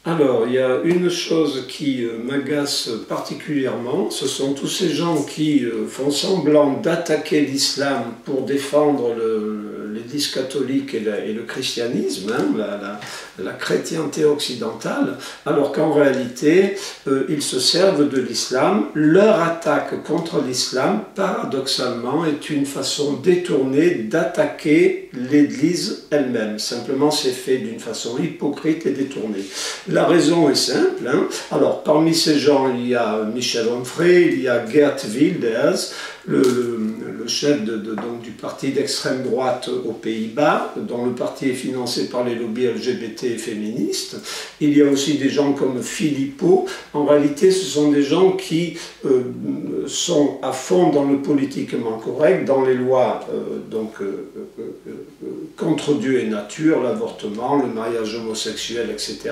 Alors, il y a une chose qui m'agace particulièrement, ce sont tous ces gens qui font semblant d'attaquer l'islam pour défendre l'Église catholique et le christianisme, hein, la chrétienté occidentale, alors qu'en réalité, ils se servent de l'islam. Leur attaque contre l'islam, paradoxalement, est une façon détournée d'attaquer l'Église elle-même. Simplement, c'est fait d'une façon hypocrite et détournée. La raison est simple. Hein. Alors, parmi ces gens, il y a Michel Onfray, il y a Geert Wilders, le chef donc, du parti d'extrême droite aux Pays-Bas, dont le parti est financé par les lobbies LGBT et féministes. Il y a aussi des gens comme Philippot. En réalité, ce sont des gens qui sont à fond dans le politiquement correct, dans les lois contre Dieu et nature, l'avortement, le mariage homosexuel, etc.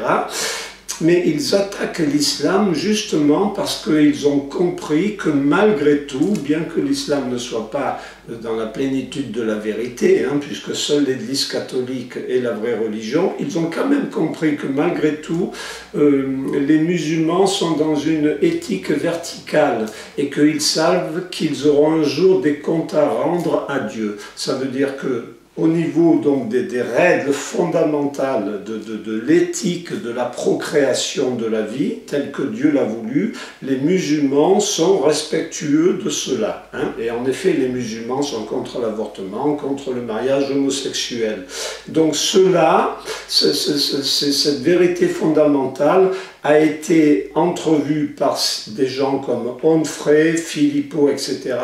Mais ils attaquent l'islam justement parce qu'ils ont compris que malgré tout, bien que l'islam ne soit pas dans la plénitude de la vérité, hein, puisque seule l'Église catholique est la vraie religion, ils ont quand même compris que malgré tout, les musulmans sont dans une éthique verticale et qu'ils savent qu'ils auront un jour des comptes à rendre à Dieu. Ça veut dire que au niveau donc des règles fondamentales de l'éthique de la procréation de la vie, telle que Dieu l'a voulu, les musulmans sont respectueux de cela. Hein. Et en effet, les musulmans sont contre l'avortement, contre le mariage homosexuel. Donc cela, cette vérité fondamentale a été entrevue par des gens comme Onfray, Philippot, etc.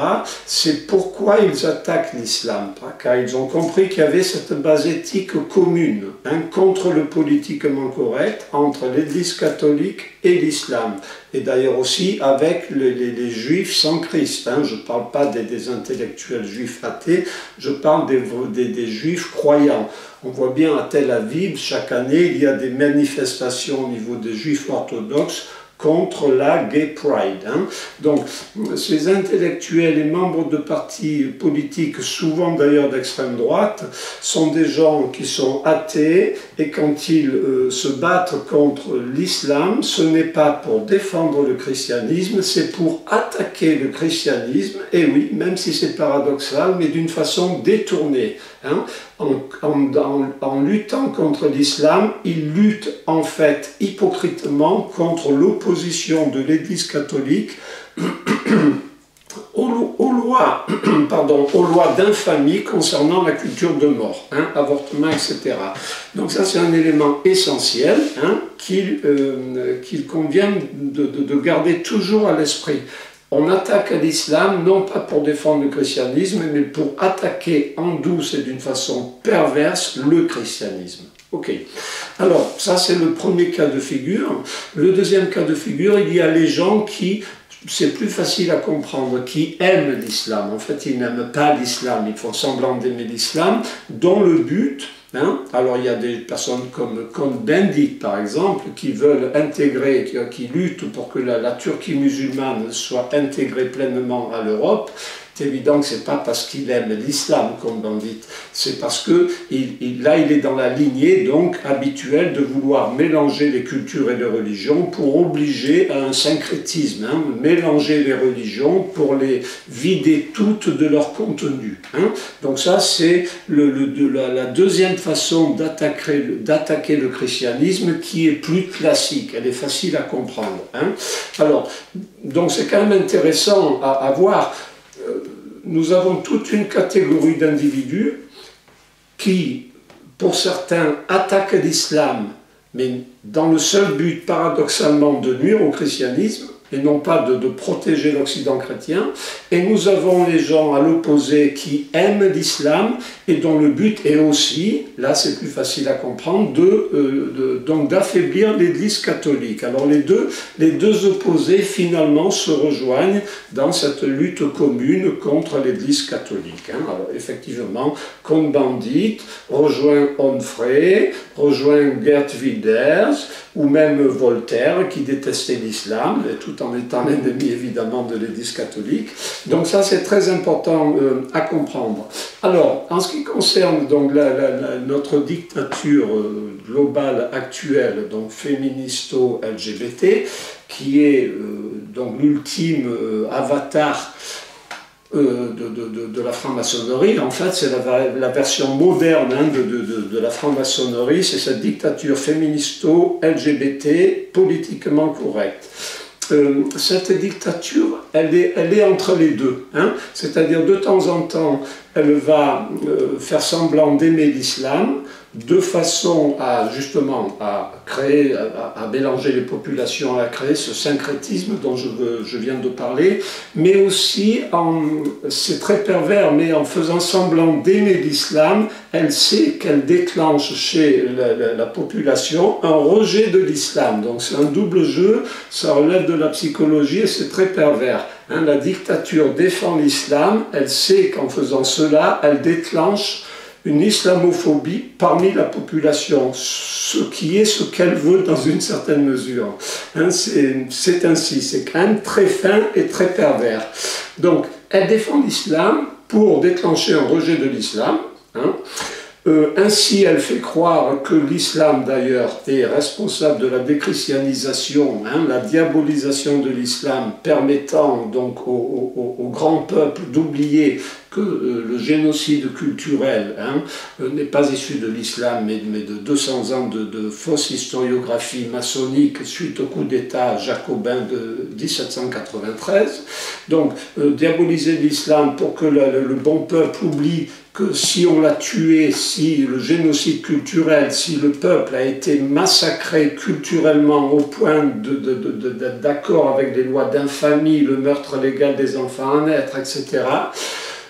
C'est pourquoi ils attaquent l'islam, car ils ont compris qu'il y avait cette base éthique commune, hein, contre le politiquement correct, entre l'Église catholique et l'islam. Et d'ailleurs aussi avec les juifs sans Christ. Hein. Je ne parle pas des intellectuels juifs athées, je parle des juifs croyants. On voit bien à Tel Aviv, chaque année, il y a des manifestations au niveau des juifs orthodoxes contre la Gay Pride. Hein. Donc, ces intellectuels et membres de partis politiques, souvent d'ailleurs d'extrême droite, sont des gens qui sont athées et quand ils se battent contre l'islam, ce n'est pas pour défendre le christianisme, c'est pour attaquer le christianisme, et oui, même si c'est paradoxal, mais d'une façon détournée. Hein. En luttant contre l'islam, ils luttent en fait hypocritement contre l'opposition de l'Église catholique aux lois d'infamie concernant la culture de mort, hein, avortement, etc. Donc ça c'est un élément essentiel, hein, qu'il convient de garder toujours à l'esprit. On attaque l'islam non pas pour défendre le christianisme, mais pour attaquer en douce et d'une façon perverse le christianisme. Ok. Alors, ça c'est le premier cas de figure. Le deuxième cas de figure, il y a les gens qui, c'est plus facile à comprendre, qui aiment l'islam. En fait, ils n'aiment pas l'islam, ils font semblant d'aimer l'islam, dont le but... Hein? Alors il y a des personnes comme Cohn-Bendit par exemple qui veulent intégrer, qui luttent pour que la Turquie musulmane soit intégrée pleinement à l'Europe. C'est évident que ce n'est pas parce qu'il aime l'islam Cohn-Bendit, c'est parce que là il est dans la lignée donc habituelle de vouloir mélanger les cultures et les religions pour obliger à un syncrétisme, hein, mélanger les religions pour les vider toutes de leur contenu. Hein. Donc ça c'est la deuxième façon d'attaquer le christianisme qui est plus classique, elle est facile à comprendre. Hein. Alors, donc c'est quand même intéressant à voir. Nous avons toute une catégorie d'individus qui, pour certains, attaquent l'islam, mais dans le seul but, paradoxalement, de nuire au christianisme, et non pas de protéger l'Occident chrétien. Et nous avons les gens à l'opposé qui aiment l'islam et dont le but est aussi, là c'est plus facile à comprendre, donc d'affaiblir l'Église catholique. Alors les deux opposés finalement se rejoignent dans cette lutte commune contre l'Église catholique. Hein. Alors effectivement, Cohn-Bendit rejoint Onfray, rejoint Geert Wilders, ou même Voltaire qui détestait l'islam, tout en étant l'ennemi évidemment de l'Église catholique. Donc ça c'est très important à comprendre. Alors, en ce qui concerne donc notre dictature globale actuelle, donc féministo-LGBT, qui est donc l'ultime avatar de la franc-maçonnerie. En fait, c'est la version moderne de la franc-maçonnerie, c'est cette dictature féministo-LGBT politiquement correcte. Cette dictature, elle est entre les deux. Hein, c'est-à-dire, de temps en temps, elle va faire semblant d'aimer l'islam, de façon à justement à créer, à mélanger les populations, à créer ce syncrétisme dont je viens de parler, mais aussi, c'est très pervers, mais en faisant semblant d'aimer l'islam, elle sait qu'elle déclenche chez la population un rejet de l'islam. Donc c'est un double jeu, ça relève de la psychologie et c'est très pervers. Hein, la dictature défend l'islam, elle sait qu'en faisant cela, elle déclenche une islamophobie parmi la population, ce qui est ce qu'elle veut dans une certaine mesure. Hein, c'est ainsi, c'est quand même très fin et très pervers. Donc, elle défend l'islam pour déclencher un rejet de l'islam. Hein. Ainsi, elle fait croire que l'islam, d'ailleurs, est responsable de la déchristianisation, hein, la diabolisation de l'islam, permettant donc au grand peuple d'oublier que le génocide culturel n'est pas issu de l'islam, mais de 200 ans de fausse historiographie maçonnique suite au coup d'État jacobin de 1793. Donc, diaboliser l'islam pour que le bon peuple oublie que si on l'a tué, si le génocide culturel, si le peuple a été massacré culturellement au point d'être d'accord avec les lois d'infamie, le meurtre légal des enfants à naître, etc.,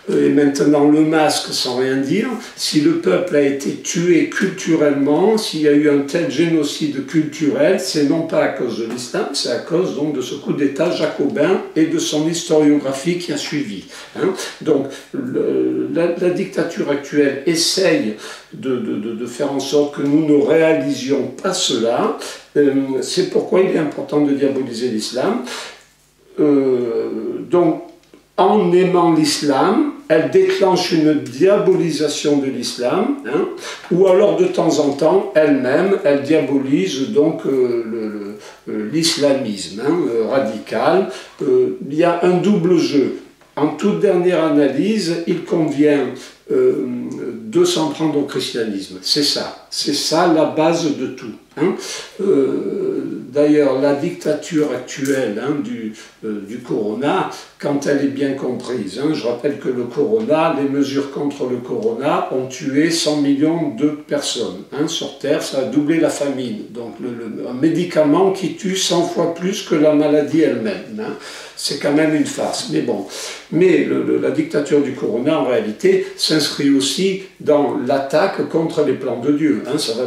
et maintenant le masque sans rien dire, si le peuple a été tué culturellement, s'il y a eu un tel génocide culturel, c'est non pas à cause de l'islam, c'est à cause donc de ce coup d'État jacobin et de son historiographie qui a suivi. Hein. Donc la dictature actuelle essaye de faire en sorte que nous ne réalisions pas cela. C'est pourquoi il est important de diaboliser l'islam. Donc, en aimant l'islam, elle déclenche une diabolisation de l'islam, hein, ou alors de temps en temps, elle-même, elle diabolise donc l'islamisme radical. Il y a un double jeu. En toute dernière analyse, il convient de s'en prendre au christianisme. C'est ça la base de tout. Hein. D'ailleurs, la dictature actuelle du corona, quand elle est bien comprise, je rappelle que le corona, les mesures contre le corona ont tué 100 millions de personnes. Sur Terre, ça a doublé la famine. Donc un médicament qui tue 100 fois plus que la maladie elle-même. C'est quand même une farce. Mais bon. Mais la dictature du corona, en réalité, s'inscrit aussi dans l'attaque contre les plans de Dieu.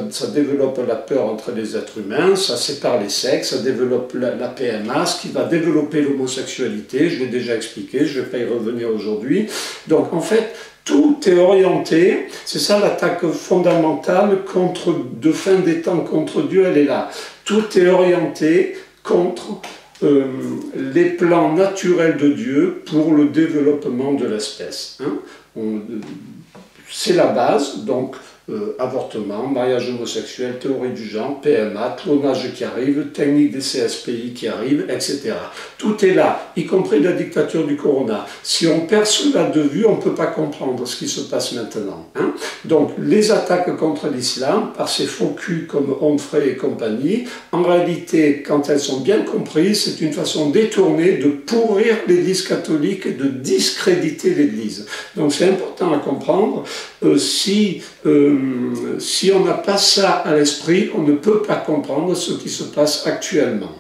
Ça développe la peur entre les êtres humains, ça sépare les sexes, ça développe la PMA, ce qui va développer l'homosexualité, je l'ai déjà expliqué, je ne vais pas y revenir aujourd'hui. Donc en fait, tout est orienté, c'est ça l'attaque fondamentale de fin des temps contre Dieu, elle est là. Tout est orienté contre les plans naturels de Dieu pour le développement de l'espèce. C'est la base, donc avortement, mariage homosexuel, théorie du genre, PMA, clonage qui arrive, technique des CSPI qui arrive, etc. Tout est là, y compris la dictature du corona. Si on perd cela de vue, on ne peut pas comprendre ce qui se passe maintenant. Donc, les attaques contre l'islam, par ces faux culs comme Onfray et compagnie, en réalité, quand elles sont bien comprises, c'est une façon détournée de pourrir l'Église catholique et de discréditer l'Église. Donc, c'est important à comprendre. Si on n'a pas ça à l'esprit, on ne peut pas comprendre ce qui se passe actuellement.